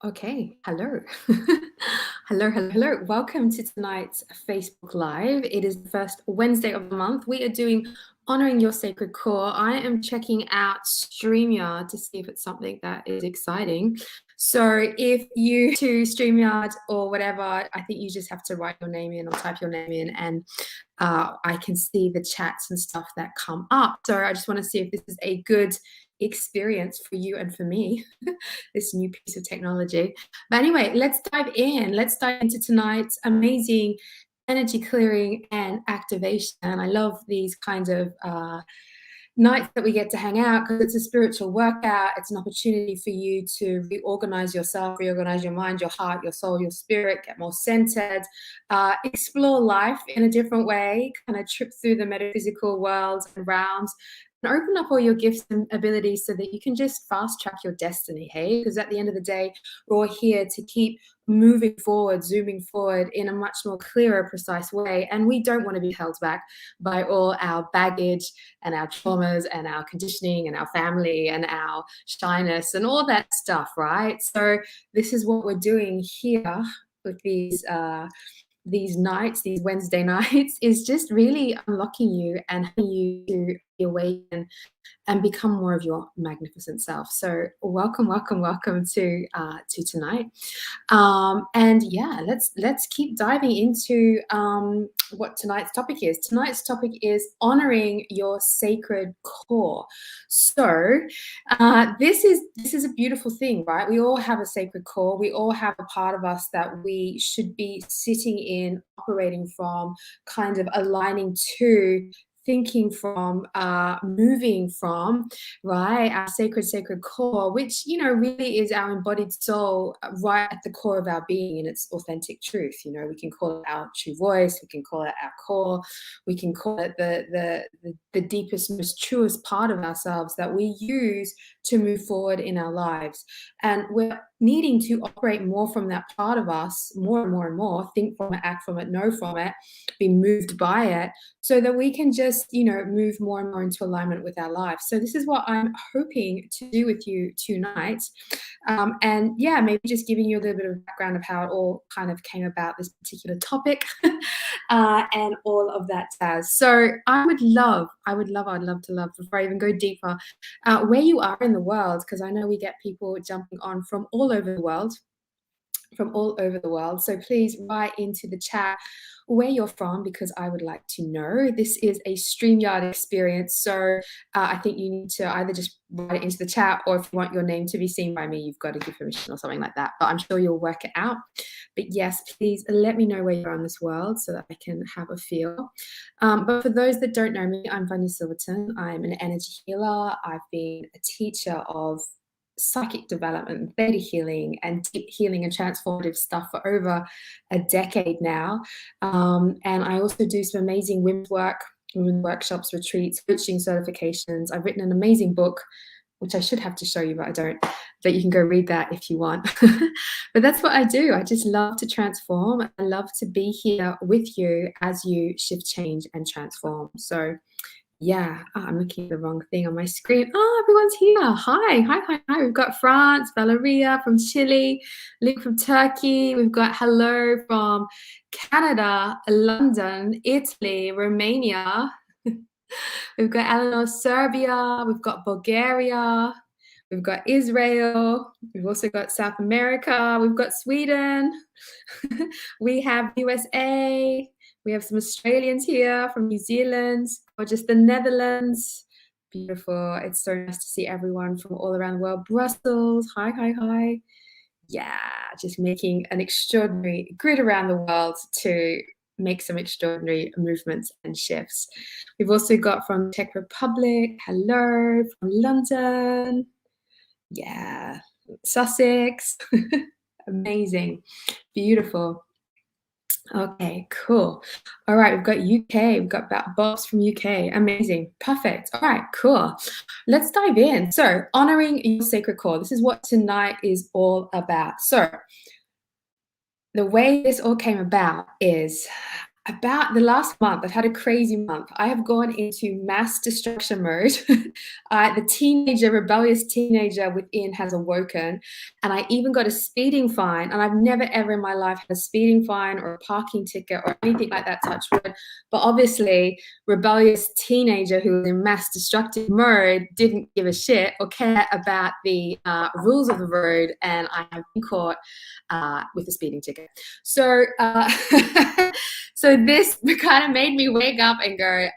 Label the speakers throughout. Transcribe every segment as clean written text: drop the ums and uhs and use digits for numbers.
Speaker 1: Okay, hello. Hello, hello, hello. Welcome to tonight's Facebook Live. It is the first Wednesday of the month. We are doing Honoring Your Sacred Core. I am checking out StreamYard to see if it's something that is exciting. So if you to StreamYard or whatever, I think you just have to write your name in or type your name in, and I can see the chats and stuff that come up. So I just want to see if this is a good experience for you and for me, this new piece of technology. But anyway, let's dive in. Let's dive into tonight's amazing energy clearing and activation. I love these kinds of nights that we get to hang out because it's a spiritual workout. It's an opportunity for you to reorganize yourself, reorganize your mind, your heart, your soul, your spirit, get more centered, explore life in a different way, kind of trip through the metaphysical worlds and realms, and open up all your gifts and abilities so that you can just fast track your destiny, hey? Because at the end of the day, we're all here to keep moving forward, zooming forward in a much more clearer, precise way. And we don't want to be held back by all our baggage and our traumas and our conditioning and our family and our shyness and all that stuff, right? So this is what we're doing here with these nights, these Wednesday nights, is just really unlocking you and having you to awaken and become more of your magnificent self. So welcome, welcome, welcome to tonight. And yeah, let's keep diving into what tonight's topic is. Tonight's topic is honoring your sacred core. So this is a beautiful thing, right? We all have a sacred core. We all have a part of us that we should be sitting in, operating from, kind of aligning to, thinking from, moving from, right? Our sacred core, which, really is our embodied soul right at the core of our being in its authentic truth. We can call it our true voice. We can call it our core. We can call it the deepest, most truest part of ourselves that we use to move forward in our lives. And we're needing to operate more from that part of us, more and more and more, think from it, act from it, know from it, be moved by it, so that we can just, move more and more into alignment with our life. So this is what I'm hoping to do with you tonight. And yeah, maybe just giving you a little bit of background of how it all kind of came about, this particular topic, and all of that jazz. So I would love to love, before I even go deeper, where you are in the world, because I know we get people jumping on from all over the world. So please write into the chat where you're from, because I would like to know. This is a StreamYard experience, so I think you need to either just write it into the chat, or if you want your name to be seen by me, you've got to give permission or something like that. But I'm sure you'll work it out. But yes, please let me know where you are in this world so that I can have a feel. But for those that don't know me, I'm Vanya Silverten. I'm an energy healer. I've been a teacher of psychic development, theta healing, and deep healing and transformative stuff for over a decade now. And I also do some amazing women's workshops, retreats, coaching certifications. I've written an amazing book, which I should have to show you, but I don't. But you can go read that if you want. But that's what I do. I just love to transform. I love to be here with you as you shift, change, and transform. So yeah, I'm looking at the wrong thing on my screen. Oh, everyone's here. Hi. We've got France, Valeria from Chile, Luke from Turkey. We've got hello from Canada, London, Italy, Romania. We've got Eleanor, Serbia. We've got Bulgaria. We've got Israel. We've also got South America. We've got Sweden. We have USA. We have some Australians here from New Zealand, or just the Netherlands. Beautiful. It's so nice to see everyone from all around the world. Brussels. Hi. Yeah, just making an extraordinary grid around the world to make some extraordinary movements and shifts. We've also got from Czech Republic. Hello. From London. Yeah. Sussex. Amazing. Beautiful. Okay, cool. All right, we've got UK. We've got Bob's from UK. Amazing. Perfect. All right, cool. Let's dive in. So, honoring your sacred core. This is what tonight is all about. So, the way this all came about is About the last month, I've had a crazy month. I have gone into mass destruction mode. The teenager, rebellious teenager within has awoken, and I even got a speeding fine. And I've never ever in my life had a speeding fine or a parking ticket or anything like that, touch wood. But obviously, rebellious teenager who was in mass destructive mode didn't give a shit or care about the rules of the road, and I have been caught with a speeding ticket. So, so this kind of made me wake up and go,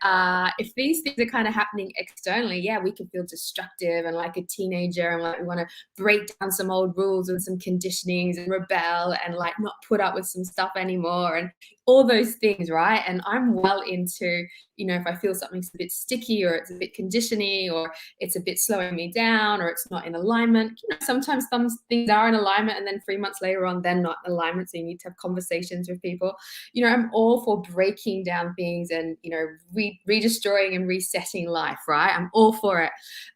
Speaker 1: if these things are kind of happening externally, yeah, we can feel destructive and like a teenager, and like we want to break down some old rules and some conditionings and rebel and like not put up with some stuff anymore and all those things, right? And I'm well into, if I feel something's a bit sticky or it's a bit conditioning or it's a bit slowing me down or it's not in alignment. Sometimes some things are in alignment and then 3 months later on, they're not in alignment. So you need to have conversations with people. I'm all for breaking down things and, redestroying and resetting life, right? I'm all for it.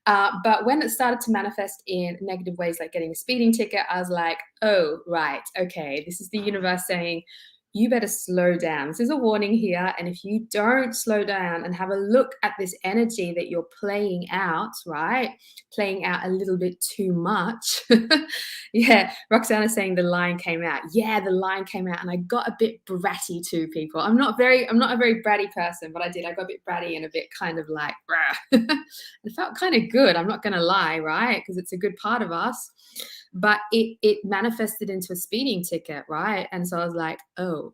Speaker 1: But when it started to manifest in negative ways, like getting a speeding ticket, I was like, oh, right, okay, this is the universe saying, you better slow down. This is a warning here. And if you don't slow down and have a look at this energy that you're playing out, right? Playing out a little bit too much. Yeah, Roxana saying the line came out. Yeah, the line came out and I got a bit bratty too, people. I'm not a very bratty person, but I got a bit bratty and a bit kind of like, it felt kind of good. I'm not going to lie, right? Because it's a good part of us. But it manifested into a speeding ticket, right? And so I was like, oh,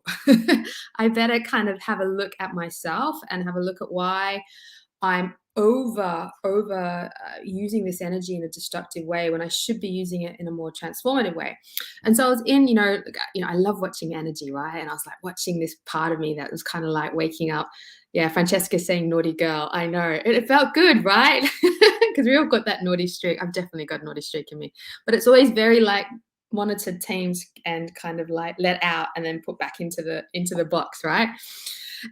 Speaker 1: I better kind of have a look at myself and have a look at why I'm over using this energy in a destructive way when I should be using it in a more transformative way. And so I was in, I love watching energy, right? And I was like watching this part of me that was kind of like waking up. Yeah, Francesca saying naughty girl. I know. It felt good, right? Because we all got that naughty streak. I've definitely got a naughty streak in me. But it's always very like monitored, tamed, and kind of like let out and then put back into the box, right?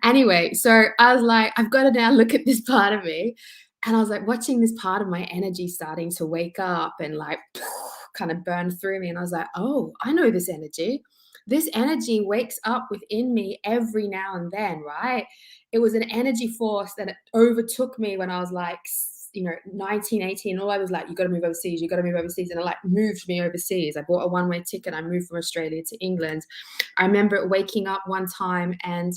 Speaker 1: Anyway, so I was like, I've got to now look at this part of me. And I was like watching this part of my energy starting to wake up and like kind of burn through me. And I was like, oh, I know this energy. This energy wakes up within me every now and then, right? It was an energy force that overtook me when I was like, 19, 18. All I was like, you got to move overseas. You got to move overseas. And it like moved me overseas. I bought a one-way ticket. I moved from Australia to England. I remember waking up one time and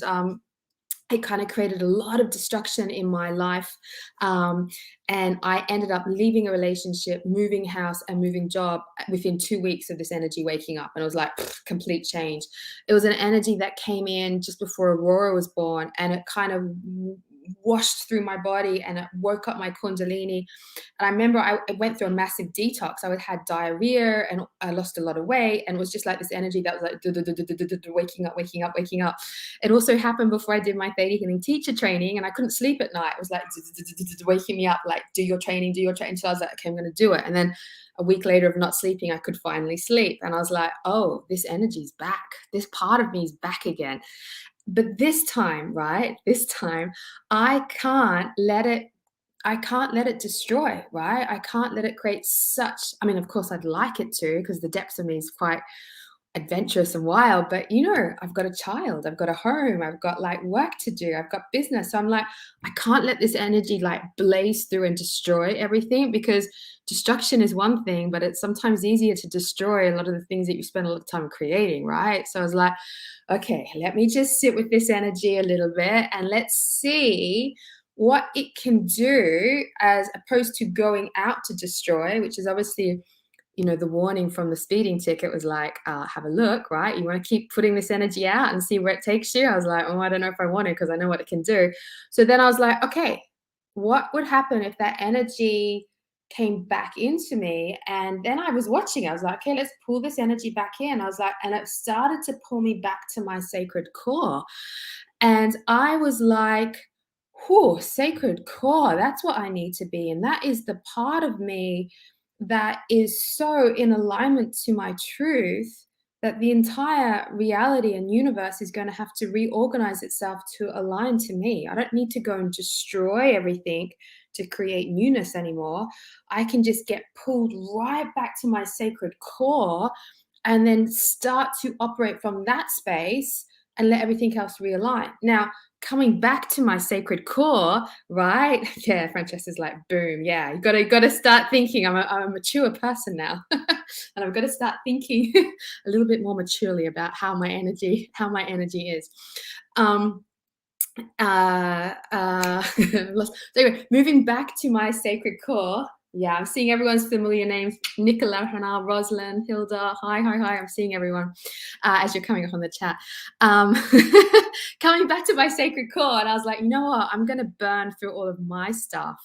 Speaker 1: it kind of created a lot of destruction in my life. And I ended up leaving a relationship, moving house and moving job within 2 weeks of this energy waking up. And it was like complete change. It was an energy that came in just before Aurora was born, and it kind of washed through my body and it woke up my kundalini. And I remember I went through a massive detox. I had diarrhea and I lost a lot of weight, and it was just like this energy that was like waking up, waking up, waking up. It also happened before I did my Theta Healing teacher training, and I couldn't sleep at night. It was like waking me up, like do your training. So I was like, okay, I'm going to do it. And then a week later of not sleeping, I could finally sleep. And I was like, oh, this energy's back. This part of me is back again. But this time, right? This time, I can't let it destroy, right? I can't let it create such, I mean, of course I'd like it to, because the depths of me is quite adventurous and wild, but I've got a child, I've got a home, I've got like work to do, I've got business. So I'm like, I can't let this energy like blaze through and destroy everything, because destruction is one thing, but it's sometimes easier to destroy a lot of the things that you spend a lot of time creating, right? So I was like, okay, let me just sit with this energy a little bit and let's see what it can do, as opposed to going out to destroy, which is obviously, the warning from the speeding ticket was like, have a look, right? You want to keep putting this energy out and see where it takes you. I was like, oh, I don't know if I want to, because I know what it can do. So then I was like, okay, what would happen if that energy came back into me? And then I was watching, I was like, okay, let's pull this energy back in. I was like, and it started to pull me back to my sacred core. And I was like, whew, sacred core, that's what I need to be. And that is the part of me that is so in alignment to my truth, that the entire reality and universe is going to have to reorganize itself to align to me. I don't need to go and destroy everything to create newness anymore. I can just get pulled right back to my sacred core and then start to operate from that space and let everything else realign. Now, coming back to my sacred core, right? Yeah, Francesca's like, boom. Yeah, you gotta start thinking. I'm a mature person now, and I've got to start thinking a little bit more maturely about how my energy is. Um, so anyway, moving back to my sacred core. Yeah, I'm seeing everyone's familiar names. Nicola, Hannah, Rosalind, Hilda. Hi. I'm seeing everyone as you're coming up on the chat. Coming back to my sacred core, and I was like, you know what? I'm going to burn through all of my stuff,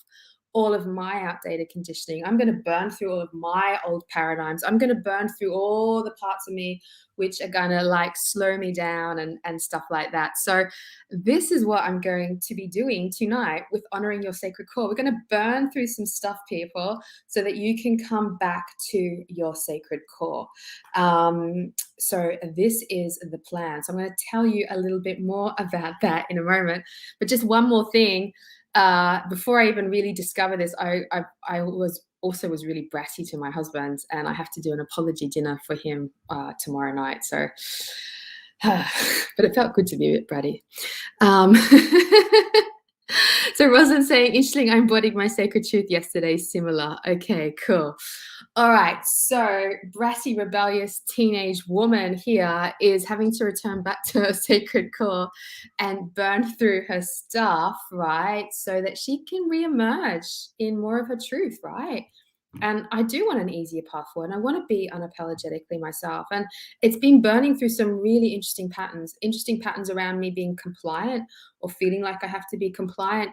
Speaker 1: all of my outdated conditioning. I'm going to burn through all of my old paradigms. I'm going to burn through all the parts of me which are going to like slow me down and stuff like that. So this is what I'm going to be doing tonight with honoring your sacred core. We're going to burn through some stuff, people, so that you can come back to your sacred core. So this is the plan. So I'm going to tell you a little bit more about that in a moment. But just one more thing. Before I even really discovered this, I was really bratty to my husband, and I have to do an apology dinner for him tomorrow night. So, but it felt good to be a bit bratty. So Rosalind's saying, interesting, I embodied my sacred truth yesterday. Similar. Okay, cool. All right. So bratty, rebellious teenage woman here is having to return back to her sacred core and burn through her stuff, right? So that she can reemerge in more of her truth, right? And I do want an easier path forward, and I want to be unapologetically myself. And it's been burning through some really interesting patterns around me being compliant or feeling like I have to be compliant,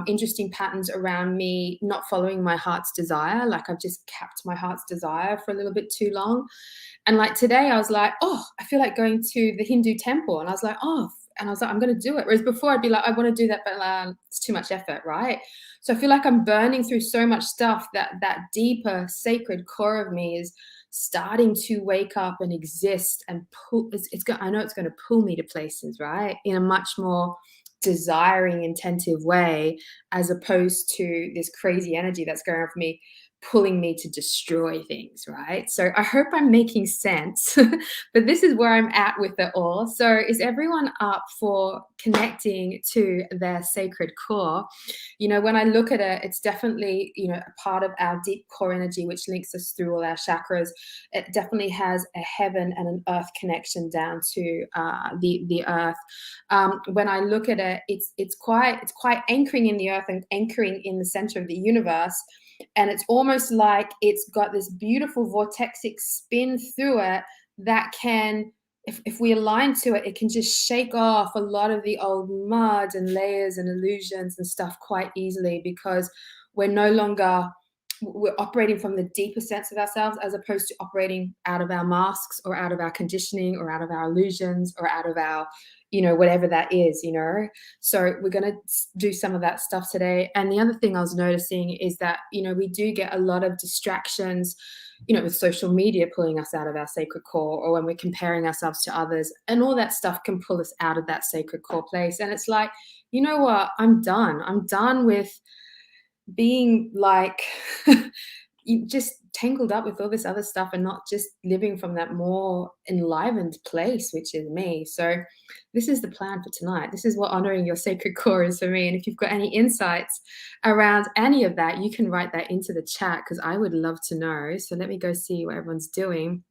Speaker 1: interesting patterns around me not following my heart's desire, like I've just kept my heart's desire for a little bit too long. And like today, I was like, oh, I feel like going to the Hindu temple. And I was like, oh, and I was like, I'm going to do it. Whereas before I'd be like, I want to do that, but it's too much effort, right? So I feel like I'm burning through so much stuff that that deeper sacred core of me is starting to wake up and exist and pull. I know it's going to pull me to places, right? In a much more desiring, intentive way, as opposed to this crazy energy that's going on for me, pulling me to destroy things, right? So I hope I'm making sense, but this is where I'm at with it all. So is everyone up for connecting to their sacred core? You know, when I look at it, it's definitely, you know, a part of our deep core energy, which links us through all our chakras. It definitely has a heaven and an earth connection down to the earth. When I look at it, it's quite anchoring in the earth and anchoring in the center of the universe. And it's almost like it's got this beautiful vortexic spin through it that can, if we align to it, it can just shake off a lot of the old mud and layers and illusions and stuff quite easily, because we're operating from the deeper sense of ourselves, as opposed to operating out of our masks or out of our conditioning or out of our illusions or out of our, you know, whatever that is, you know. So we're going to do some of that stuff today. And the other thing I was noticing is that, you know, we do get a lot of distractions, you know, with social media pulling us out of our sacred core, or when we're comparing ourselves to others, and all that stuff can pull us out of that sacred core place. And it's like, you know what, I'm done with being like just tangled up with all this other stuff and not just living from that more enlivened place, which is me. So this is the plan for tonight. This is what honoring your sacred core is for me. And if you've got any insights around any of that, you can write that into the chat, because I would love to know. So let me go see what everyone's doing.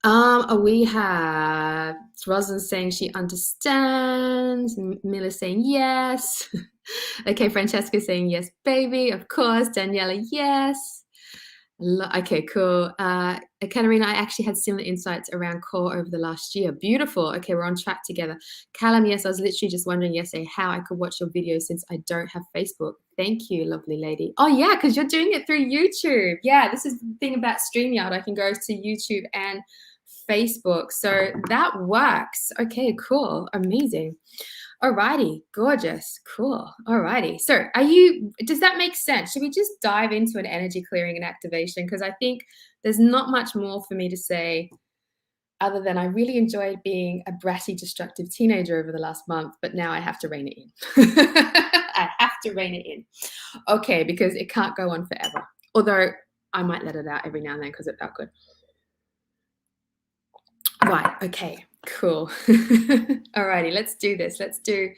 Speaker 1: We have Rosalind saying she understands. Mila saying yes. Okay, Francesca saying yes, baby. Of course. Daniela, yes. Okay, cool. Katarina, I actually had similar insights around core over the last year. Beautiful. Okay, we're on track together. Callum, yes, I was literally just wondering yesterday how I could watch your videos since I don't have Facebook. Thank you, lovely lady. Oh, yeah, because you're doing it through YouTube. Yeah, this is the thing about StreamYard. I can go to YouTube and Facebook. So that works. Okay, cool. Amazing. Alrighty, gorgeous, cool. Alrighty. So does that make sense? Should we just dive into an energy clearing and activation? Because I think there's not much more for me to say other than I really enjoyed being a bratty, destructive teenager over the last month, but now I have to rein it in. I have to rein it in. Okay, because it can't go on forever. Although I might let it out every now and then because it felt good. Right, okay, cool. Alrighty, let's do this. Let's do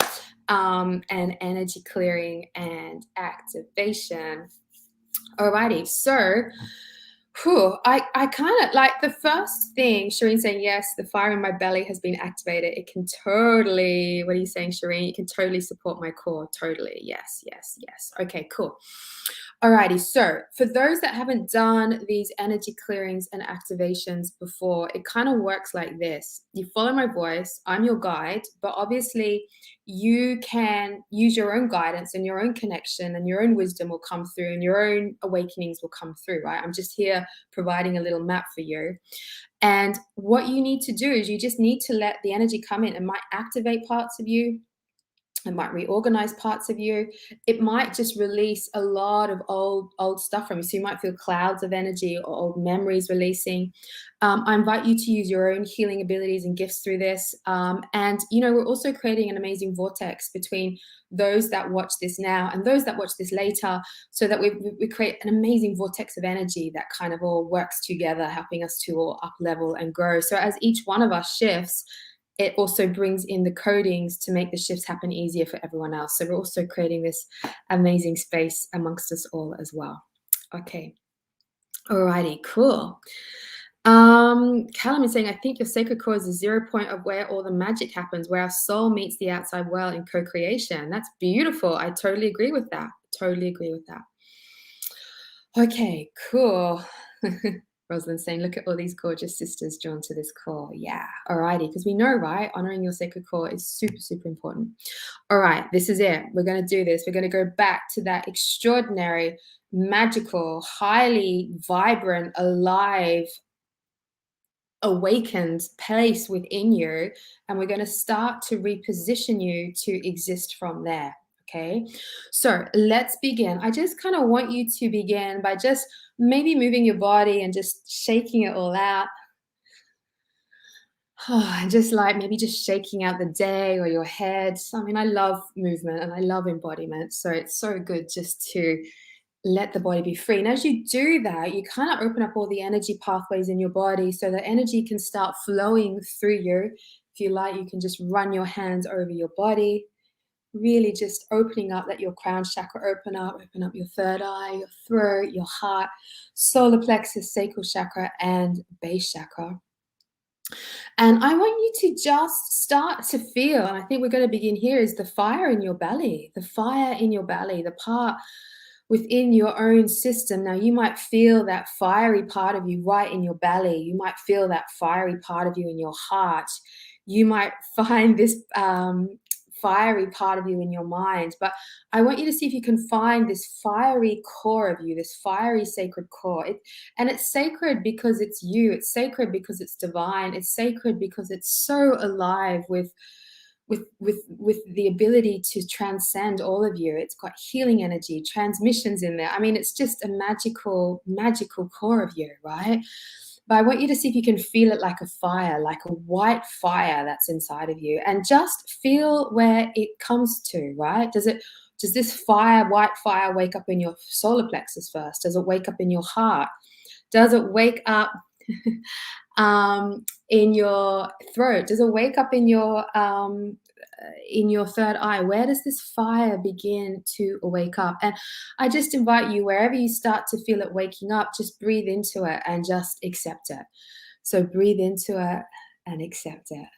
Speaker 1: an energy clearing and activation. Alrighty, so I kind of like the first thing, Shireen saying, yes, the fire in my belly has been activated. It can totally, what are you saying, Shireen? It can totally support my core. Totally. Yes, yes, yes. Okay, cool. Alrighty, so for those that haven't done these energy clearings and activations before, it kind of works like this. You follow my voice, I'm your guide, but obviously you can use your own guidance and your own connection and your own wisdom will come through and your own awakenings will come through, right? I'm just here providing a little map for you. And what you need to do is you just need to let the energy come in. It might activate parts of you. It might reorganize parts of you. It might just release a lot of old stuff from you. So you might feel clouds of energy or old memories releasing. I invite you to use your own healing abilities and gifts through this. And, you know, we're also creating an amazing vortex between those that watch this now and those that watch this later, so that we create an amazing vortex of energy that kind of all works together, helping us to all up level and grow. So as each one of us shifts, it also brings in the codings to make the shifts happen easier for everyone else. So we're also creating this amazing space amongst us all as well. Okay. Alrighty, cool. Callum is saying, I think your sacred core is the 0 point of where all the magic happens, where our soul meets the outside world in co-creation. That's beautiful. I totally agree with that. Totally agree with that. Okay, cool. Rosalind's saying, look at all these gorgeous sisters drawn to this core. Yeah, alrighty, because we know, right, honoring your sacred core is super, super important. All right, this is it. We're going to do this. We're going to go back to that extraordinary, magical, highly vibrant, alive, awakened place within you. And we're going to start to reposition you to exist from there. Okay, so let's begin. I just kind of want you to begin by just maybe moving your body and just shaking it all out. And just like maybe just shaking out the day or your head. I mean, I love movement and I love embodiment. So it's so good just to let the body be free. And as you do that, you kind of open up all the energy pathways in your body so that energy can start flowing through you. If you like, you can just run your hands over your body, really just opening up, let your crown chakra open up your third eye, your throat, your heart, solar plexus, sacral chakra, and base chakra. And I want you to just start to feel, and I think we're going to begin here, is the fire in your belly, the fire in your belly, the part within your own system. Now, you might feel that fiery part of you right in your belly. You might feel that fiery part of you in your heart. You might find this fiery part of you in your mind. But I want you to see if you can find this fiery core of you, this fiery sacred core. And it's sacred because it's you. It's sacred because it's divine. It's sacred because it's so alive with the ability to transcend all of you. It's got healing energy, transmissions in there. I mean, it's just a magical core of you, right? But I want you to see if you can feel it like a fire, like a white fire that's inside of you, and just feel where it comes to, right? Does this fire, white fire, wake up in your solar plexus first? Does it wake up in your heart? Does it wake up in your throat? Does it wake up in your third eye? Where does this fire begin to wake up? And I just invite you, wherever you start to feel it waking up, just breathe into it and just accept it. So breathe into it and accept it.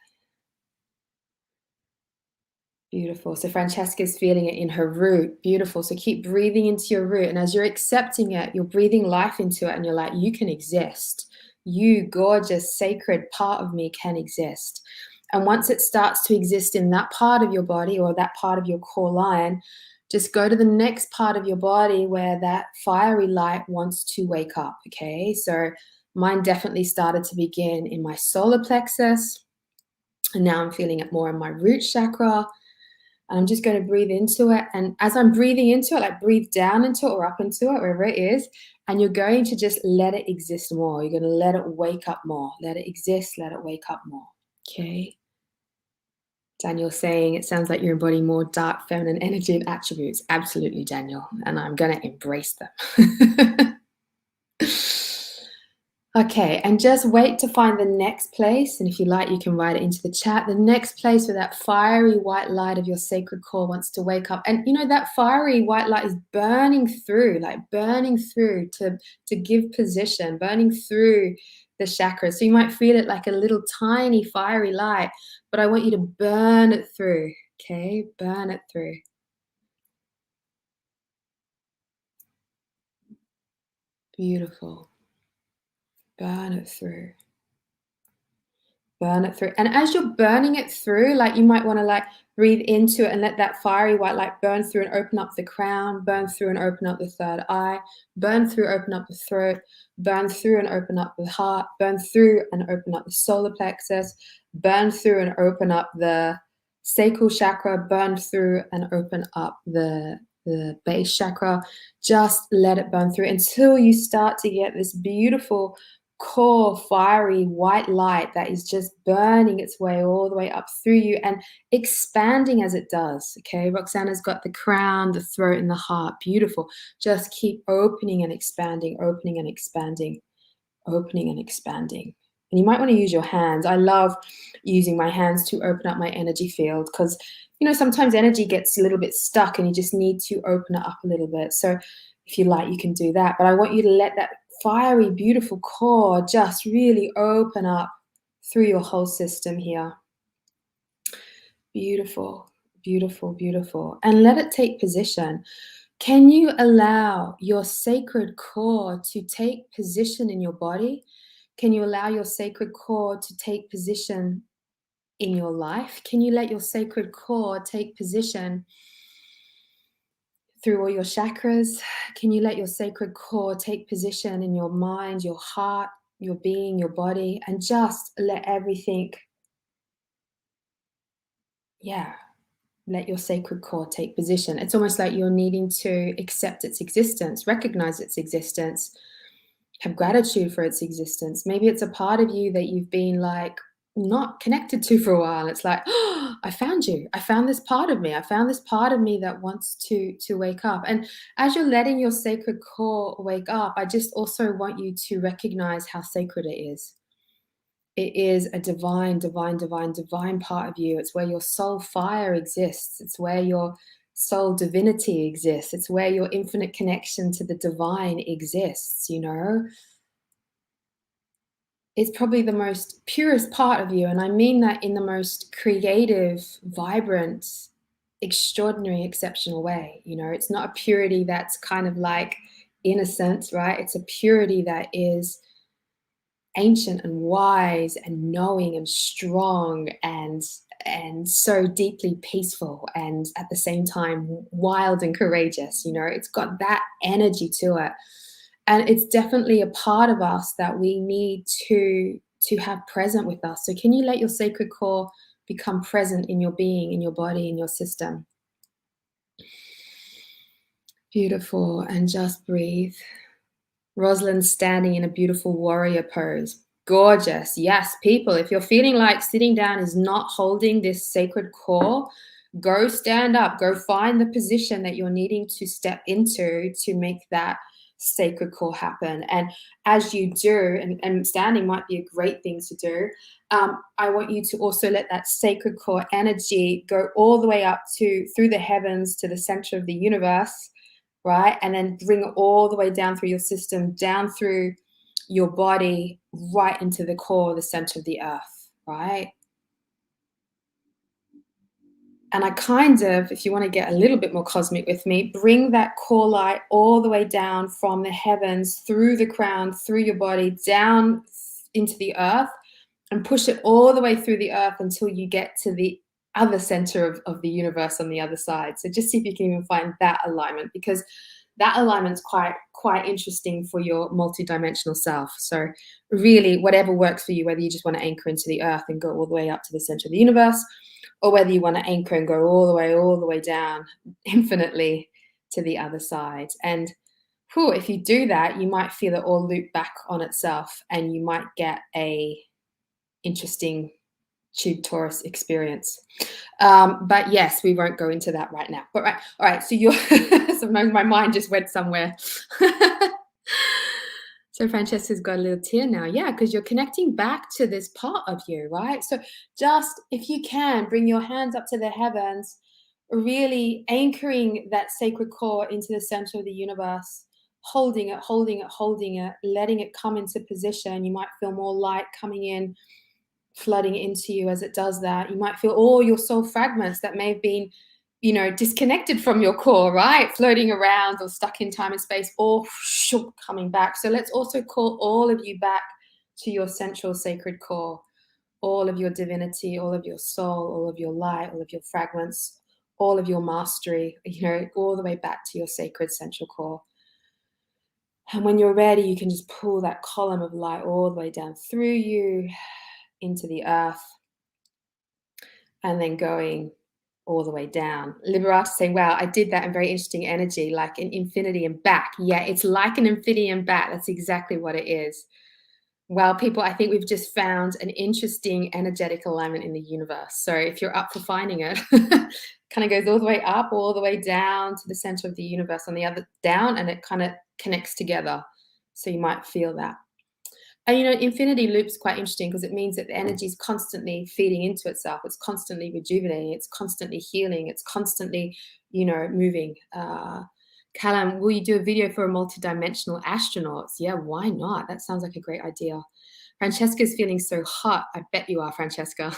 Speaker 1: Beautiful. So Francesca's feeling it in her root. Beautiful. So keep breathing into your root. And as you're accepting it, you're breathing life into it. And you're like, you can exist. You gorgeous, sacred part of me can exist. And once it starts to exist in that part of your body or that part of your core line, just go to the next part of your body where that fiery light wants to wake up. Okay. So mine definitely started to begin in my solar plexus. And now I'm feeling it more in my root chakra. And I'm just going to breathe into it. And as I'm breathing into it, like breathe down into it or up into it, wherever it is. And you're going to just let it exist more. You're going to let it wake up more. Let it exist. Let it wake up more. Okay. Daniel saying, it sounds like you're embodying more dark feminine energy and attributes. Absolutely, Daniel. And I'm going to embrace them. Okay, and just wait to find the next place. And if you like, you can write it into the chat. The next place where that fiery white light of your sacred core wants to wake up. And you know, that fiery white light is burning through, like burning through to give position, burning through the chakras. So you might feel it like a little tiny fiery light, but I want you to burn it through. Okay, burn it through. Beautiful. Burn it through. Burn it through. And as you're burning it through, like you might want to like breathe into it and let that fiery white light burn through and open up the crown, burn through and open up the third eye, burn through, open up the throat, burn through and open up the heart, burn through and open up the solar plexus, burn through and open up the sacral chakra, burn through and open up the base chakra. Just let it burn through until you start to get this beautiful core fiery white light that is just burning its way all the way up through you and expanding as it does. Okay, Roxana's got the crown, the throat, and the heart. Beautiful. Just keep opening and expanding, opening and expanding, opening and expanding. And you might want to use your hands. I love using my hands to open up my energy field because, you know, sometimes energy gets a little bit stuck and you just need to open it up a little bit. So if you like, you can do that. But I want you to let that fiery, beautiful core just really open up through your whole system here. Beautiful, beautiful, beautiful. And let it take position. Can you allow your sacred core to take position in your body? Can you allow your sacred core to take position in your life? Can you let your sacred core take position through all your chakras? Can you let your sacred core take position in your mind, your heart, your being, your body, and just let everything, yeah, let your sacred core take position. It's almost like you're needing to accept its existence, recognize its existence, have gratitude for its existence. Maybe it's a part of you that you've been like not connected to for a while. It's like, oh, I found you. I found this part of me. I found this part of me that wants to wake up. And as you're letting your sacred core wake up, I just also want you to recognize how sacred it is. It is a divine, divine, divine, divine part of you. It's where your soul fire exists. It's where your soul divinity exists. It's where your infinite connection to the divine exists, you know? It's probably the most purest part of you. And I mean that in the most creative, vibrant, extraordinary, exceptional way. You know, it's not a purity that's kind of like innocent, right? It's a purity that is ancient and wise and knowing and strong and so deeply peaceful and at the same time wild and courageous. You know, it's got that energy to it, and it's definitely a part of us that we need to have present with us. So can you let your sacred core become present in your being, in your body, in your system? Beautiful. And just breathe. Rosalind's standing in a beautiful warrior pose. Gorgeous. Yes, people, if you're feeling like sitting down is not holding this sacred core, go stand up. Go find the position that you're needing to step into to make that sacred core happen. And as you do, and standing might be a great thing to do, I want you to also let that sacred core energy go all the way up to through the heavens to the center of the universe, right? And then bring it all the way down through your system, down through your body, right into the core, the center of the earth, right? And I kind of, if you want to get a little bit more cosmic with me, bring that core light all the way down from the heavens, through the crown, through your body, down into the earth, and push it all the way through the earth until you get to the other center of the universe on the other side. So just see if you can even find that alignment, because that alignment's quite interesting for your multidimensional self. So really, whatever works for you, whether you just want to anchor into the earth and go all the way up to the center of the universe, or whether you want to anchor and go all the way down infinitely to the other side. And if you do that, you might feel it all loop back on itself, and you might get a interesting tube Taurus experience. But yes, we won't go into that right now. But right, all right. So you're so my mind just went somewhere. So Francesca's got a little tear now. Yeah, because you're connecting back to this part of you, right? So just if you can, bring your hands up to the heavens, really anchoring that sacred core into the center of the universe, holding it, holding it, holding it, letting it come into position. You might feel more light coming in, flooding into you as it does that. You might feel all your soul fragments that may have been, disconnected from your core, right? Floating around or stuck in time and space, all coming back. So let's also call all of you back to your central sacred core, all of your divinity, all of your soul, all of your light, all of your fragments, all of your mastery, all the way back to your sacred central core. And when you're ready, you can just pull that column of light all the way down through you into the earth, and then going all the way down. Liberata saying, wow, I did that in very interesting energy, like an infinity and back. Yeah, it's like an infinity and back. That's exactly what it is. Well, people, I think we've just found an interesting energetic alignment in the universe. So if you're up for finding it, kind of goes all the way up, all the way down to the center of the universe, on the other down, and it kind of connects together. So you might feel that. And infinity loop's quite interesting because it means that the energy is constantly feeding into itself. It's constantly rejuvenating. It's constantly healing. It's constantly, moving. Callum, will you do a video for a multidimensional astronauts? Yeah, why not? That sounds like a great idea. Francesca's feeling so hot. I bet you are, Francesca.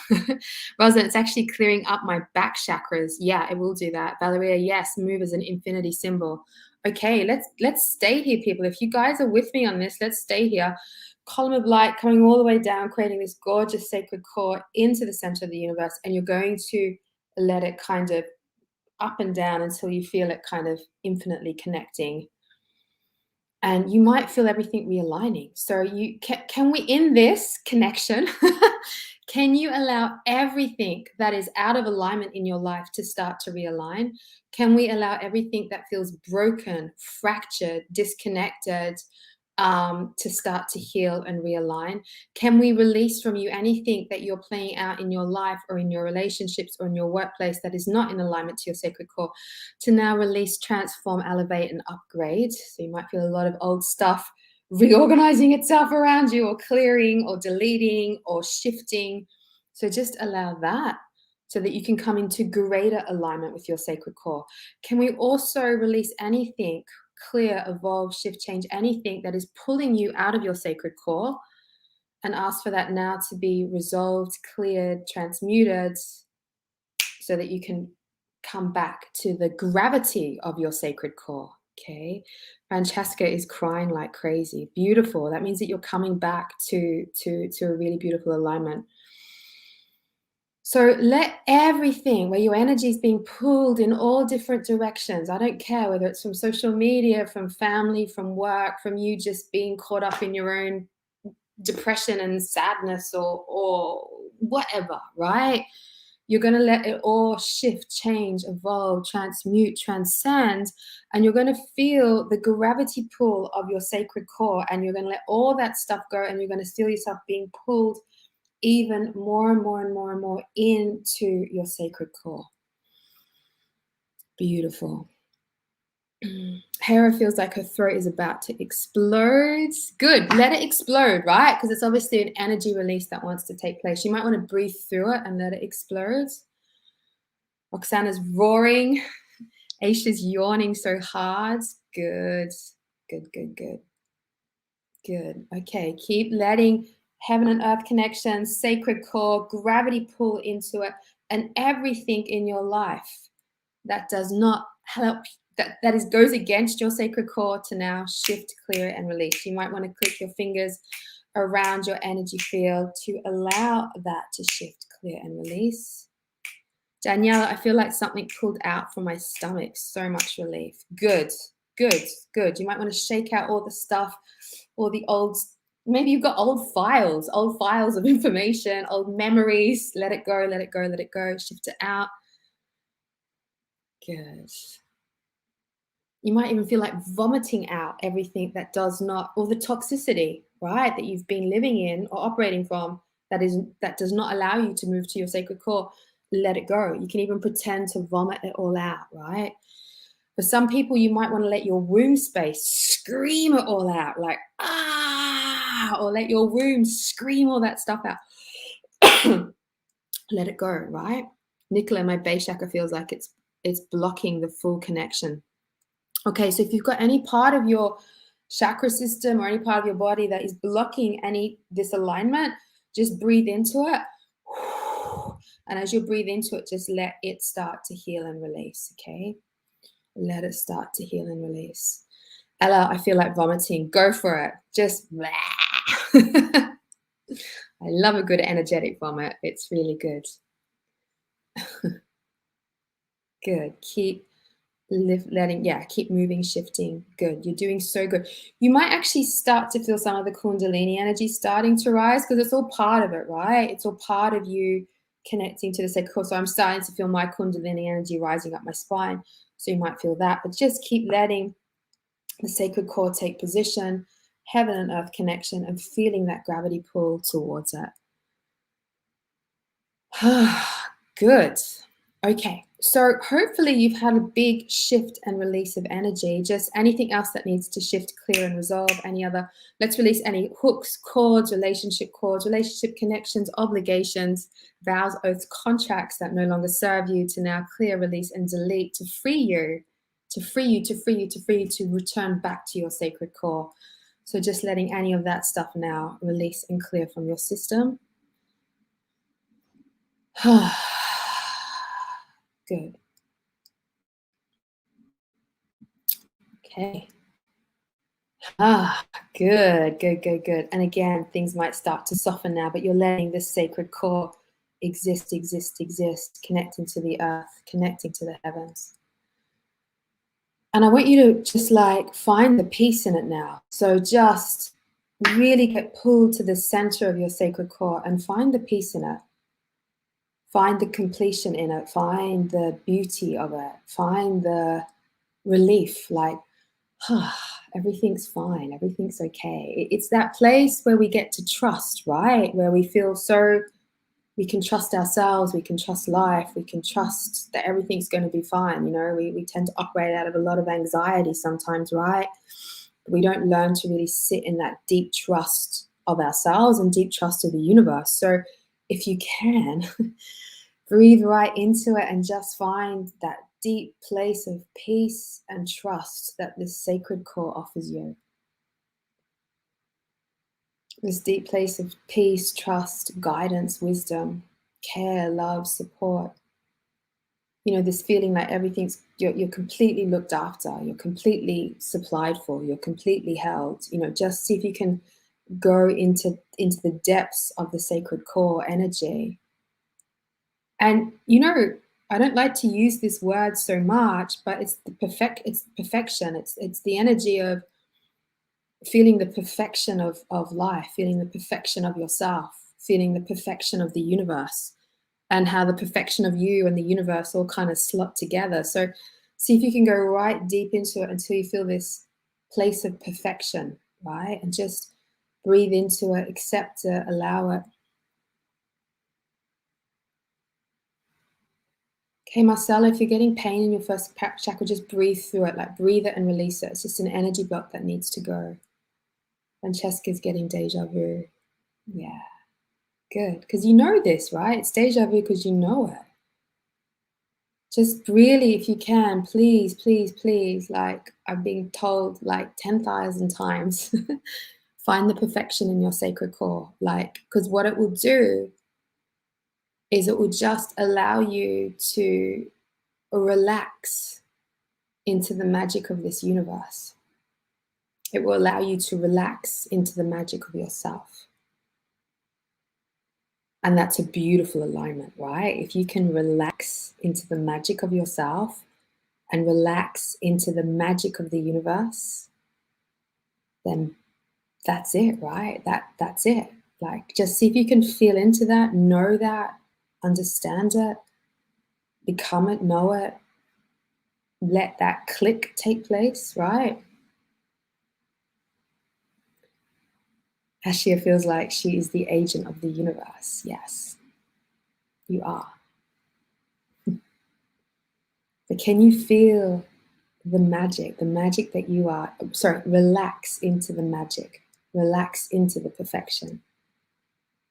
Speaker 1: Rosa, it's actually clearing up my back chakras. Yeah, it will do that. Valeria, yes, move as an infinity symbol. Okay, let's stay here, people. If you guys are with me on this, let's stay here. Column of light coming all the way down, creating this gorgeous sacred core into the center of the universe. And you're going to let it kind of up and down until you feel it kind of infinitely connecting. And you might feel everything realigning. So you can we, in this connection, can you allow everything that is out of alignment in your life to start to realign? Can we allow everything that feels broken, fractured, disconnected, to start to heal and realign? Can we release from you anything that you're playing out in your life or in your relationships or in your workplace that is not in alignment to your sacred core, to now release, transform, elevate, and upgrade? So you might feel a lot of old stuff reorganizing itself around you, or clearing, or deleting, or shifting. So just allow that so that you can come into greater alignment with your sacred core. Can we also release anything, clear, evolve, shift, change, anything that is pulling you out of your sacred core, and ask for that now to be resolved, cleared, transmuted, so that you can come back to the gravity of your sacred core. Okay, Francesca is crying like crazy. Beautiful. That means that you're coming back to a really beautiful alignment. So let everything where your energy is being pulled in all different directions, I don't care whether it's from social media, from family, from work, from you just being caught up in your own depression and sadness, or whatever, right? You're going to let it all shift, change, evolve, transmute, transcend, and you're going to feel the gravity pull of your sacred core, and you're going to let all that stuff go, and you're going to feel yourself being pulled even more and more and more and more into your sacred core. Beautiful. Hera feels like her throat is about to explode. Good. Let it explode, right? Because it's obviously an energy release that wants to take place. You might want to breathe through it and let it explode. Roxana's roaring. Aisha's yawning so hard. Good. Good, good, good. Good. Okay. Keep letting heaven and earth connection, sacred core, gravity pull into it, and everything in your life that does not help, that goes against your sacred core, to now shift, clear, and release. You might want to click your fingers around your energy field to allow that to shift, clear, and release. Daniela, I feel like something pulled out from my stomach. So much relief. Good, good, good. You might want to shake out all the stuff, all the old, maybe you've got old files of information, old memories. Let it go, let it go, let it go. Shift it out. Good. You might even feel like vomiting out everything that does not, or the toxicity, right, that you've been living in or operating from, that does not allow you to move to your sacred core. Let it go. You can even pretend to vomit it all out, right? For some people, you might want to let your womb space scream it all out, like, or let your womb scream all that stuff out. Let it go, right? Nicola, my base chakra feels like it's blocking the full connection. Okay, so if you've got any part of your chakra system or any part of your body that is blocking any this alignment, just breathe into it. And as you breathe into it, just let it start to heal and release, okay? Let it start to heal and release. Ella, I feel like vomiting. Go for it. Just I love a good energetic vomit. It's really good. Good. Keep keep moving, shifting. Good. You're doing so good. You might actually start to feel some of the Kundalini energy starting to rise because it's all part of it, right? It's all part of you connecting to the sacred core. So I'm starting to feel my Kundalini energy rising up my spine. So you might feel that, but just keep letting the sacred core take position, heaven and earth connection, and feeling that gravity pull towards it. Good. Okay, so hopefully you've had a big shift and release of energy. Just anything else that needs to shift, clear, and resolve. Let's release any hooks, relationship connections, obligations, vows, oaths, contracts that no longer serve you to now clear, release, and delete to free you, to return back to your sacred core. So just letting any of that stuff now release and clear from your system. Good. Okay. Good. And again, things might start to soften now, but you're letting this sacred core exist, connecting to the earth, connecting to the heavens. And I want you to just find the peace in it now. So just really get pulled to the center of your sacred core and find the peace in it. Find the completion in it. Find the beauty of it. Find the relief, everything's fine, everything's okay. It's that place where we get to trust, right? Where we feel we can trust ourselves, we can trust life, we can trust that everything's going to be fine. We tend to operate out of a lot of anxiety sometimes, right? We don't learn to really sit in that deep trust of ourselves and deep trust of the universe. So if you can, breathe right into it and just find that deep place of peace and trust that this sacred core offers you. This deep place of peace, trust, guidance, wisdom, care, love, support. This feeling like you're completely looked after, you're completely supplied for, you're completely held. Just see if you can go into the depths of the sacred core energy. And I don't like to use this word so much, but it's perfection. It's the energy of feeling the perfection of life, feeling the perfection of yourself, feeling the perfection of the universe, and how the perfection of you and the universe all kind of slot together. So see if you can go right deep into it until you feel this place of perfection, right? And just breathe into it, accept it, allow it. Okay, Marcella, if you're getting pain in your first chakra, just breathe through it, breathe it and release it. It's just an energy block that needs to go. Francesca's getting deja vu. Yeah, good. Because you know this, right? It's deja vu because you know it. Just really, if you can, please, I've been told 10,000 times, find the perfection in your sacred core. Because what it will do is it will just allow you to relax into the magic of this universe. It will allow you to relax into the magic of yourself. And that's a beautiful alignment, right? If you can relax into the magic of yourself and relax into the magic of the universe, then that's it, right? That's it. Just see if you can feel into that, know that, understand it, become it, know it, let that click take place, right? Ashia feels like she is the agent of the universe. Yes, you are. But can you feel the magic that you are? Sorry, relax into the magic. relax into the perfection.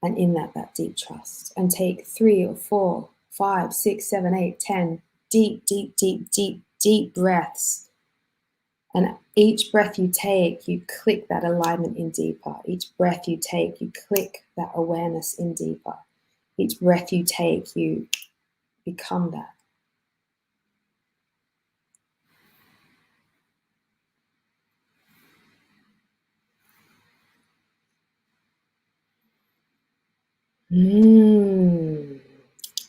Speaker 1: And in that deep trust. And take 3 or 4, 5, 6, 7, 8, 10 deep, deep, deep, deep, deep breaths. And each breath you take, you click that alignment in deeper. Each breath you take, you click that awareness in deeper. Each breath you take, you become that.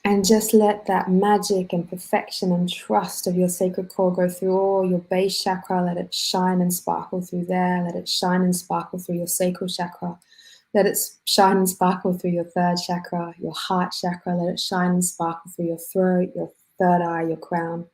Speaker 1: And just let that magic and perfection and trust of your sacred core go through all your base chakra. Let it shine and sparkle through there. Let it shine and sparkle through your sacral chakra. Let it shine and sparkle through your third chakra, your heart chakra. Let it shine and sparkle through your throat, your third eye, your crown.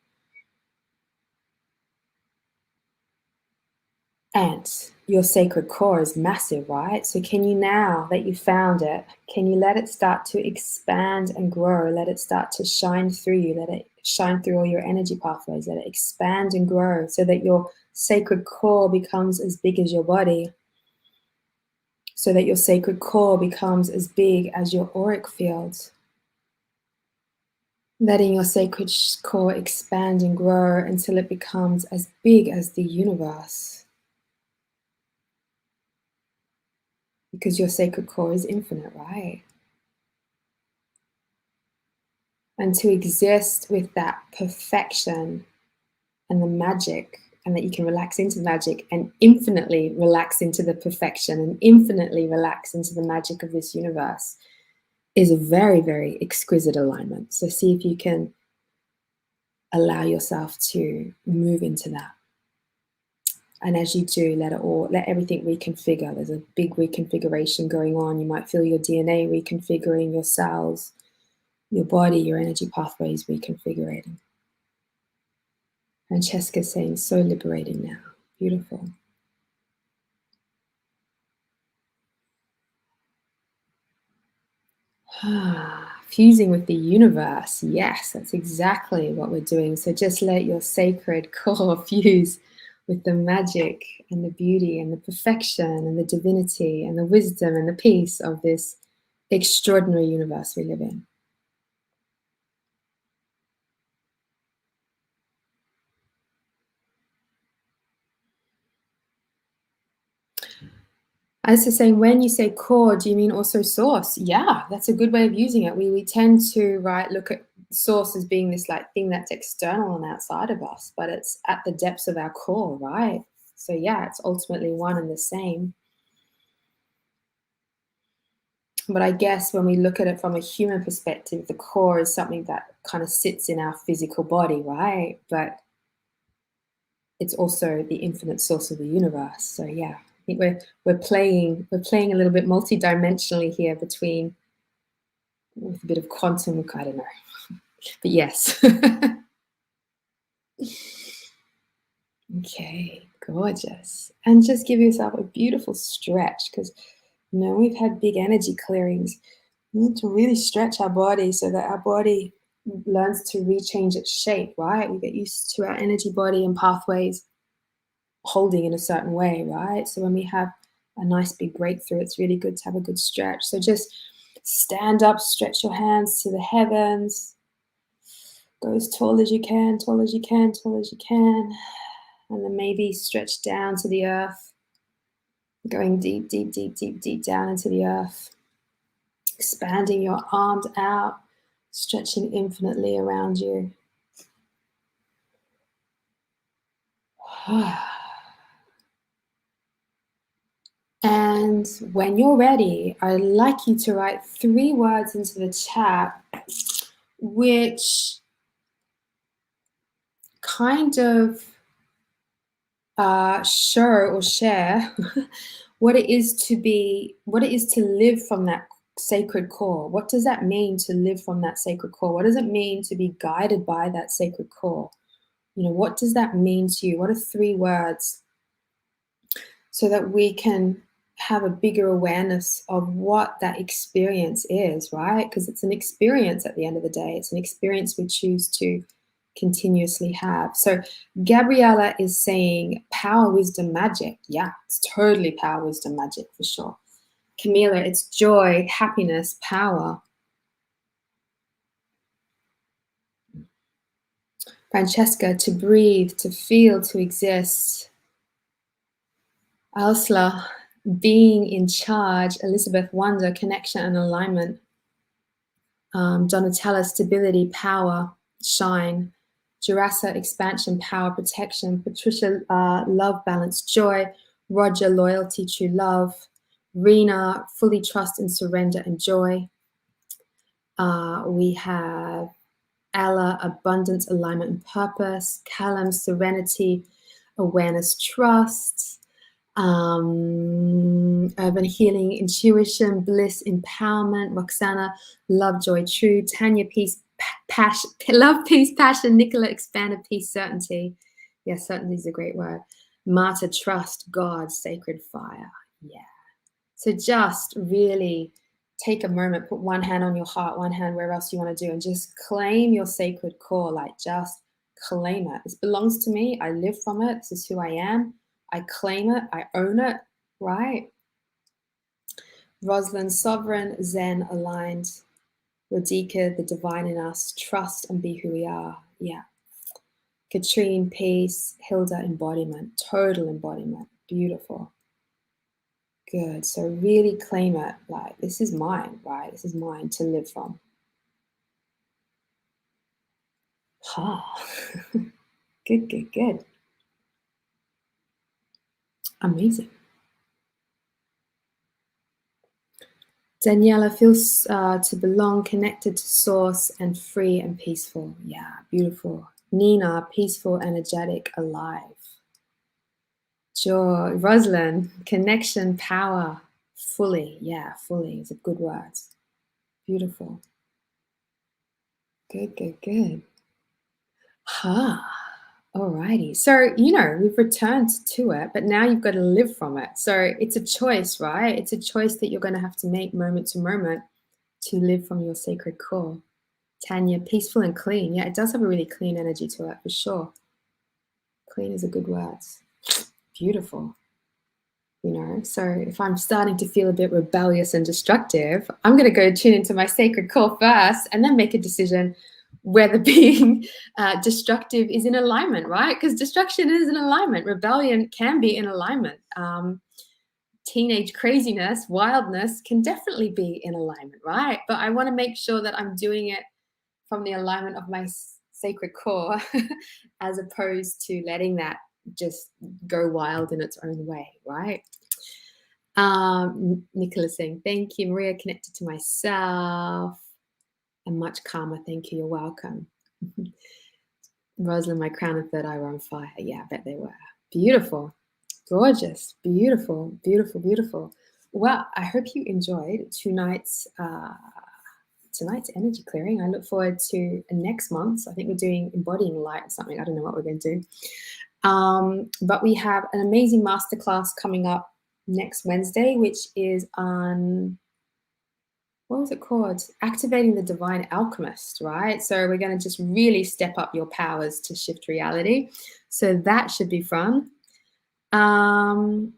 Speaker 1: And your sacred core is massive, right? So can you, now that you found it, can you let it start to expand and grow? Let it start to shine through you. Let it shine through all your energy pathways. Let it expand and grow so that your sacred core becomes as big as your body. So that your sacred core becomes as big as your auric field. Letting your sacred core expand and grow until it becomes as big as the universe. Because your sacred core is infinite, right? And to exist with that perfection and the magic, and that you can relax into magic and infinitely relax into the perfection and infinitely relax into the magic of this universe, is a very, very exquisite alignment. So see if you can allow yourself to move into that. And as you do, let everything reconfigure. There's a big reconfiguration going on. You might feel your DNA reconfiguring, your cells, your body, your energy pathways reconfiguring. Francesca's saying, so liberating now. Beautiful. Fusing with the universe. Yes, that's exactly what we're doing. So just let your sacred core fuse with the magic and the beauty and the perfection and the divinity and the wisdom and the peace of this extraordinary universe we live in. As to saying, when you say core, do you mean also source? Yeah, that's a good way of using it. We tend to, right, look at source as being this like thing that's external and outside of us, but it's at the depths of our core, right? So yeah, it's ultimately one and the same. But I guess when we look at it from a human perspective, the core is something that kind of sits in our physical body, right? But it's also the infinite source of the universe. So yeah, I think we're playing a little bit multi-dimensionally here between, with a bit of quantum, I don't know. But yes. Okay, gorgeous. And just give yourself a beautiful stretch, because we've had big energy clearings. We need to really stretch our body so that our body learns to rechange its shape, right? We get used to our energy body and pathways holding in a certain way, right? So when we have a nice big breakthrough, it's really good to have a good stretch. So just stand up, stretch your hands to the heavens. Go as tall as you can, tall as you can, tall as you can. And then maybe stretch down to the earth. Going deep, deep, deep, deep, deep down into the earth. Expanding your arms out, stretching infinitely around you. And when you're ready, I'd like you to write 3 words into the chat which kind of show or share what it is to live from that sacred core. What does that mean to live from that sacred core? What does it mean to be guided by that sacred core? What does that mean to you? What are 3 words so that we can have a bigger awareness of what that experience is, right? Because it's an experience at the end of the day. It's an experience we choose to continuously have. So Gabriella is saying power, wisdom, magic. Yeah, it's totally power, wisdom, magic for sure. Camila, it's joy, happiness, power. Francesca, to breathe, to feel, to exist. Alsla, being in charge. Elizabeth, wonder, connection and alignment. Donatella, stability, power, shine. Jurasa, expansion, power, protection. Patricia, love, balance, joy. Roger, loyalty, true love. Rena, fully trust and surrender and joy. We have Ella, abundance, alignment, and purpose. Callum, serenity, awareness, trust. Urban healing, intuition, bliss, empowerment. Roxana, love, joy, true. Tanya, peace, passion, love, peace, passion. Nicola, expanded peace, certainty. Yes, certainty is a great word. Marta, trust, God, sacred fire. Yeah. So just really take a moment, put one hand on your heart, one hand where else you want to do, and just claim your sacred core. Like, just claim it. This belongs to me. I live from it. This is who I am. I claim it. I own it. Right? Rosalind, sovereign, Zen, aligned. Radhika, the divine in us. Trust and be who we are. Yeah. Katrine, peace. Hilda, embodiment. Total embodiment. Beautiful. Good. So really claim it. Like, this is mine, right? This is mine to live from. Ha. Good, good, good. Amazing. Daniela feels to belong, connected to source, and free and peaceful. Yeah, beautiful. Nina, peaceful, energetic, alive. Joy. Rosalind, connection, power, fully. Yeah, fully is a good word. Beautiful. Good, good, good. Ha. Alrighty. So, we've returned to it, but now you've got to live from it. So it's a choice, right? It's a choice that you're going to have to make moment to moment to live from your sacred core. Tanya, peaceful and clean. Yeah, it does have a really clean energy to it, for sure. Clean is a good word. Beautiful. So if I'm starting to feel a bit rebellious and destructive, I'm going to go tune into my sacred core first and then make a decision whether being destructive is in alignment, right? Because destruction is in alignment. Rebellion can be in alignment. Teenage craziness, wildness can definitely be in alignment, right? But I want to make sure that I'm doing it from the alignment of my sacred core as opposed to letting that just go wild in its own way, right? Nicholas saying, thank you. Maria, connected to myself and much calmer. Thank you. You're welcome. Rosalind, my crown and third eye were on fire. Yeah, I bet they were. Beautiful. Gorgeous. Beautiful, beautiful, beautiful. Well, I hope you enjoyed tonight's energy clearing. I look forward to next month. I think we're doing embodying light or something. I don't know what we're going to do. But we have an amazing masterclass coming up next Wednesday, which is on, what was it called? Activating the Divine Alchemist, right? So we're going to just really step up your powers to shift reality. So that should be fun. And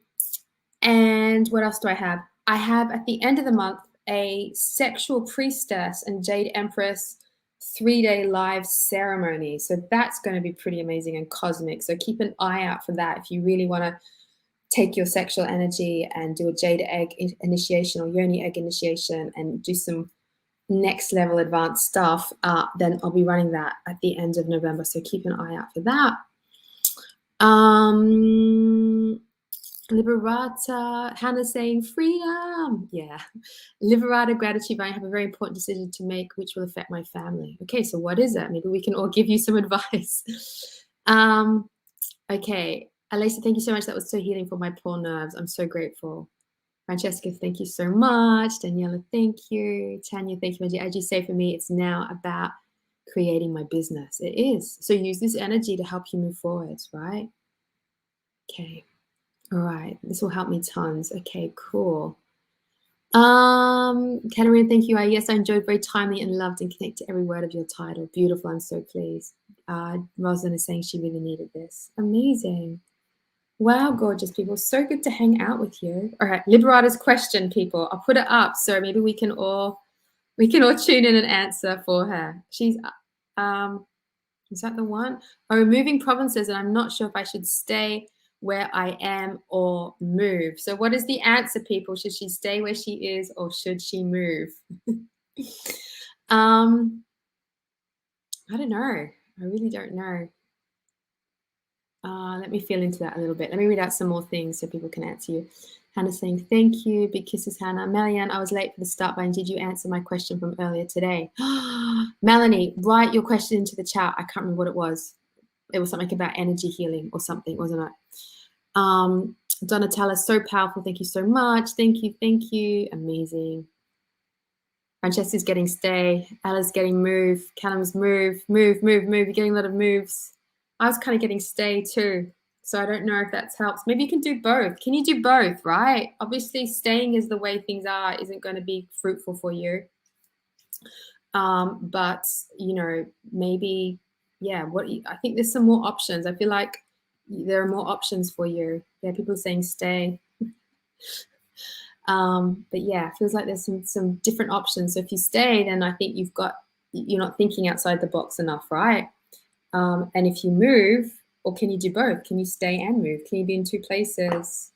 Speaker 1: what else do I have? I have at the end of the month a sexual priestess and Jade Empress 3-day live ceremony. So that's going to be pretty amazing and cosmic. So keep an eye out for that if you really want to take your sexual energy and do a jade egg initiation or yoni egg initiation and do some next level advanced stuff. Then I'll be running that at the end of November. So keep an eye out for that. Liberata, Hannah saying freedom. Yeah. Liberata, gratitude. I have a very important decision to make, which will affect my family. Okay, so what is it? Maybe we can all give you some advice. Okay. Alisa, thank you so much. That was so healing for my poor nerves. I'm so grateful. Francesca, thank you so much. Daniela, thank you. Tanya, thank you. As you say, for me, it's now about creating my business. It is. So use this energy to help you move forward, right? Okay. All right. This will help me tons. Okay, cool. Katarina, thank you. Yes, I enjoyed, very timely and loved and connect to every word of your title. Beautiful. I'm so pleased. Rosalind is saying she really needed this. Amazing. Wow, gorgeous people. So good to hang out with you. All right, Liberata's question, people. I'll put it up so maybe we can all tune in and answer for her. She's is that the one? Oh, moving provinces, and I'm not sure if I should stay where I am or move. So what is the answer, people? Should she stay where she is or should she move? I don't know. I really don't know. Let me feel into that a little bit. Let me read out some more things so people can answer you. Hannah's saying, thank you. Big kisses, Hannah. Melian, I was late for the start line. Did you answer my question from earlier today? Melanie, write your question into the chat. I can't remember what it was. It was something about energy healing or something, wasn't it? Donatella, so powerful. Thank you so much. Thank you. Thank you. Amazing. Francesca's getting stay. Ella's getting move. Callum's move. You're getting a lot of moves. I was kind of getting stay too. So I don't know if that helps. Maybe you can do both. Can you do both, right? Obviously, staying is the way things are isn't going to be fruitful for you. But, you know, maybe, yeah, I think there's some more options. I feel like there are more options for you. There are people saying stay. But yeah, it feels like there's some different options. So if you stay, then I think you're not thinking outside the box enough, right? And if you move, or can you do both? Can you stay and move? Can you be in two places?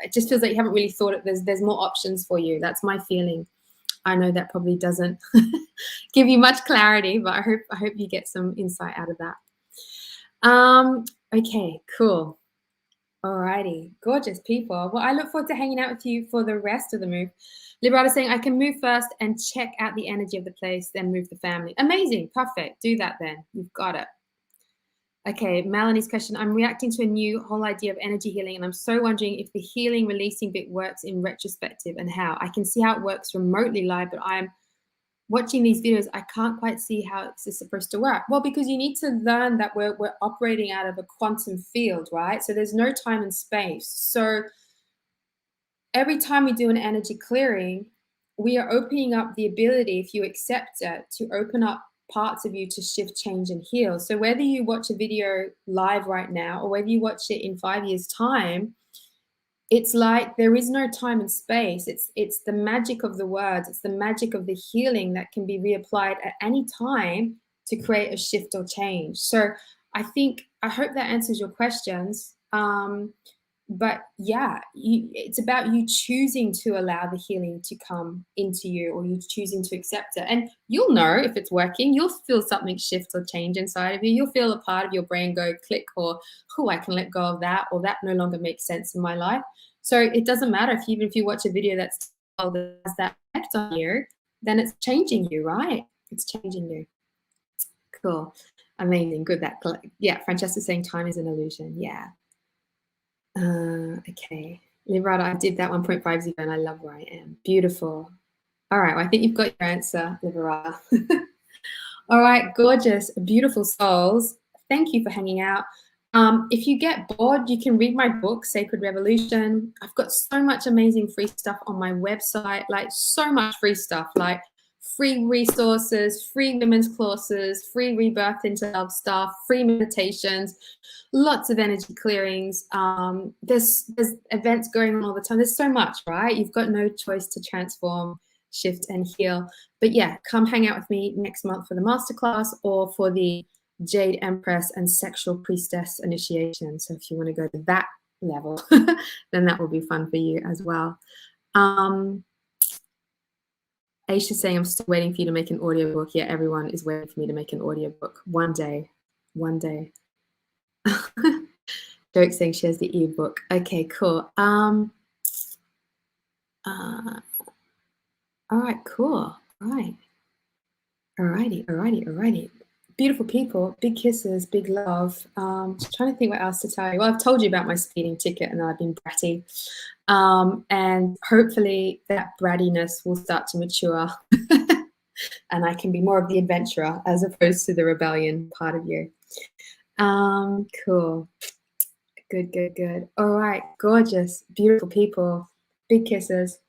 Speaker 1: It just feels like you haven't really thought it. There's more options for you. That's my feeling. I know that probably doesn't give you much clarity, but I hope you get some insight out of that. Okay, cool. Alrighty, gorgeous people. Well, I look forward to hanging out with you for the rest of the move. Liberata saying, I can move first and check out the energy of the place, then move the family. Amazing, perfect. Do that then. You've got it. Okay, Melanie's question. I'm reacting to a new whole idea of energy healing, and I'm so wondering if the healing releasing bit works in retrospective and how. I can see how it works remotely live, but I'm watching these videos, I can't quite see how it's supposed to work. Well, because you need to learn that we're operating out of a quantum field, right? So there's no time and space. So every time we do an energy clearing, we are opening up the ability, if you accept it, to open up parts of you to shift, change, and heal. So whether you watch a video live right now or whether you watch it in 5 years' time, it's like there is no time and space. It's the magic of the words. It's the magic of the healing that can be reapplied at any time to create a shift or change. So I hope that answers your questions. But yeah, it's about you choosing to allow the healing to come into you, or you choosing to accept it. And you'll know if it's working. You'll feel something shift or change inside of you. You'll feel a part of your brain go click, or, oh, I can let go of that, or that no longer makes sense in my life. So it doesn't matter even if you watch a video that has that effect on you, then it's changing you, right? It's changing you. Cool. Amazing. Good. Yeah, Francesca's saying time is an illusion. Yeah. Okay. Liberata, I did that 1.5 ago and I love where I am. Beautiful. All right. Well, I think you've got your answer, Liberata. All right. Gorgeous, beautiful souls. Thank you for hanging out. If you get bored, you can read my book, Sacred Revolution. I've got so much amazing free stuff on my website, like so much free stuff, like free resources, free women's courses, free rebirth into love stuff, free meditations, lots of energy clearings. There's events going on all the time. There's so much, right? You've got no choice to transform, shift, and heal. But yeah, come hang out with me next month for the masterclass or for the Jade, Empress, and Sexual Priestess initiation. So if you want to go to that level, then that will be fun for you as well. Aisha's saying, I'm still waiting for you to make an audiobook. Yeah, everyone is waiting for me to make an audiobook. One day. Joke saying she has the ebook. Okay, cool. All right, cool. All righty. Beautiful people, big kisses, big love. Just trying to think what else to tell you. Well, I've told you about my speeding ticket and I've been bratty. And hopefully that brattiness will start to mature and I can be more of the adventurer as opposed to the rebellion part of you. Cool. Good. All right, gorgeous, beautiful people, big kisses.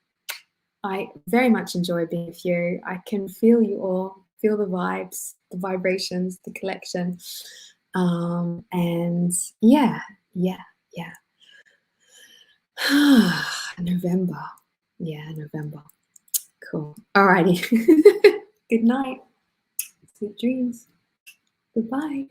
Speaker 1: I very much enjoy being with you. I can feel you all. feel the vibes, the vibrations, the collection. And yeah. November. Yeah, November. Cool. Alrighty. Good night. Sweet dreams. Goodbye.